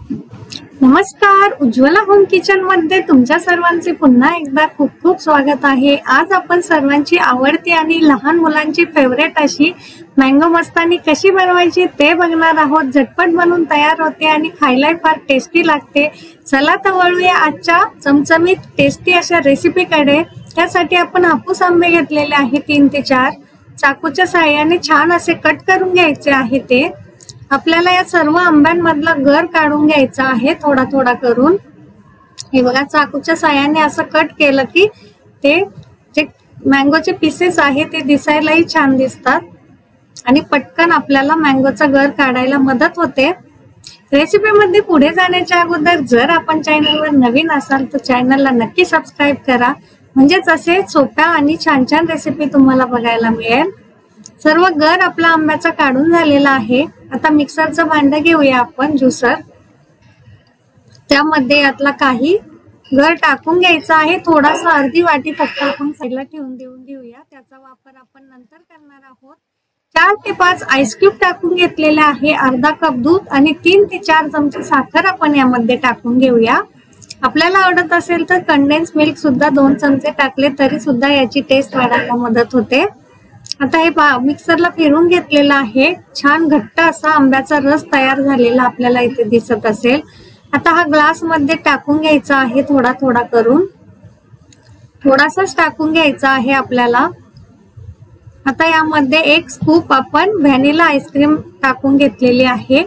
नमस्कार, Ujjwala home kitchen मध्ये तुमच्या सर्वांचे पुन्हा एकदा खूप खूप स्वागत आहे। आज आपण सर्वांची आवडती आणि लहान मुलांची फेवरेट अशी मँगो मस्तानी कशी बनवायची ते बघणार आहोत। झटपट बनवून तयार होते आणि खायला फार टेस्टी लागते। चला तर वळूया आजच्या चमचमीत टेस्टी अशा रेसिपीकडे। त्यासाठी आपण हापूस आंबे घेतलेले आहे 3 ते 4। चाकूच्या साहाय्याने छान असे कट करून घ्यायचे आहे ते। आपल्याला या सर्व आंब्यांमधला गर काढून घ्यायचा आहे थोडा थोडा करून। हे बघा, चाकूच्या साहाय्याने असं कट केलं की ते जे मँगोचे पीसेस आहे ते दिसायलाही छान दिसतात आणि पटकन आपल्याला मँगोचा गर काढायला मदत होते। रेसिपीमध्ये पुढे जाण्याच्या अगोदर जर आपण चॅनलवर नवीन असाल तर चॅनलला नक्की सबस्क्राइब करा, म्हणजेच असे सोप्या आणि छान छान रेसिपी तुम्हाला बघायला मिळेल। सर्व गर आपला आंब्याचा काढून झालेला आहे। आता मिक्सरचं भांडं घेऊया आपण, ज्युसर। त्यामध्ये यातला काही गर टाकून घ्यायचा आहे। थोडासा अर्धी वाटी फक्त आपण साईडला ठेवून देऊया, त्याचा वापर आपण नंतर करणार आहोत। 4 ते 5 आईस क्यूब टाकून घेतलेले आहे। अर्धा कप दूध आणि 3 ते 4 चमचे साखर आपण यामध्ये टाकून घेऊया। आपल्याला आवडत असेल तर कंडेन्स मिल्क सुद्धा 2 चमचे टाकले तरी सुद्धा याची टेस्ट वाढायला मदत होते। आता हे मिक्सरला फिरून घेतलेलं आहे। छान घट्ट असा आंब्याचा रस तयार झालेला आपल्याला इथे दिसत असेल। आता हा ग्लास मध्ये टाकून घ्यायचा आहे थोडा थोडा करून। थोडासाच टाकून घ्यायचा आहे आपल्याला। आता यामध्ये 1 स्कूप आपण व्हॅनिला आईस्क्रीम टाकून घेतलेली आहे।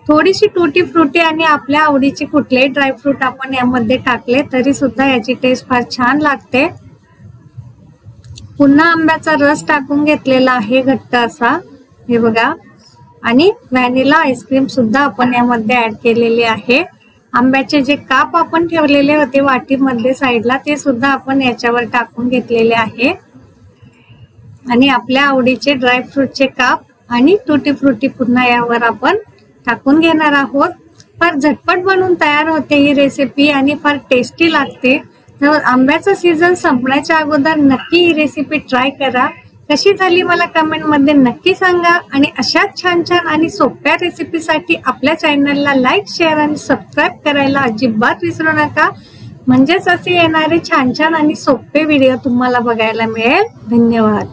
थोडीशी टूटी फ्रुटी आणि आपल्या आवडीचे कुठलेही ड्रायफ्रूट आपण यामध्ये टाकले तरी सुद्धा याची टेस्ट फार छान लागते। पुन्हा आंब्याचा रस टाकून घेतलेला आहे घट्ट असा, हे बघा। आणि व्हॅनिला आईस्क्रीम सुद्धा आपण यामध्ये ऍड केलेले आहे। आंब्याचे जे काप आपण ठेवलेले होते वाटीमध्ये साईडला ते सुद्धा आपण याच्यावर टाकून घेतलेले आहे। आणि आपल्या आवडीचे ड्रायफ्रूटचे काप आणि टूटी फ्रुटी पुन्हा यावर आपण टाकून घेणार आहोत। फार झटपट बनवून तयार होते ही रेसिपी आणि फार टेस्टी लागते। तर आंब्याचा सीझन संपण्याच्या अगोदर नक्की ही रेसिपी ट्राय करा। कशी झाली मला कमेंट मध्ये नक्की सांगा आणि अशाच छान छान आणि सोप्या रेसिपीसाठी आपल्या चॅनलला लाईक, शेअर आणि सबस्क्राइब करायला अजिबात विसरू नका, म्हणजेच असे येणारे छान छान आणि सोपे व्हिडिओ तुम्हाला बघायला मिळेल। धन्यवाद।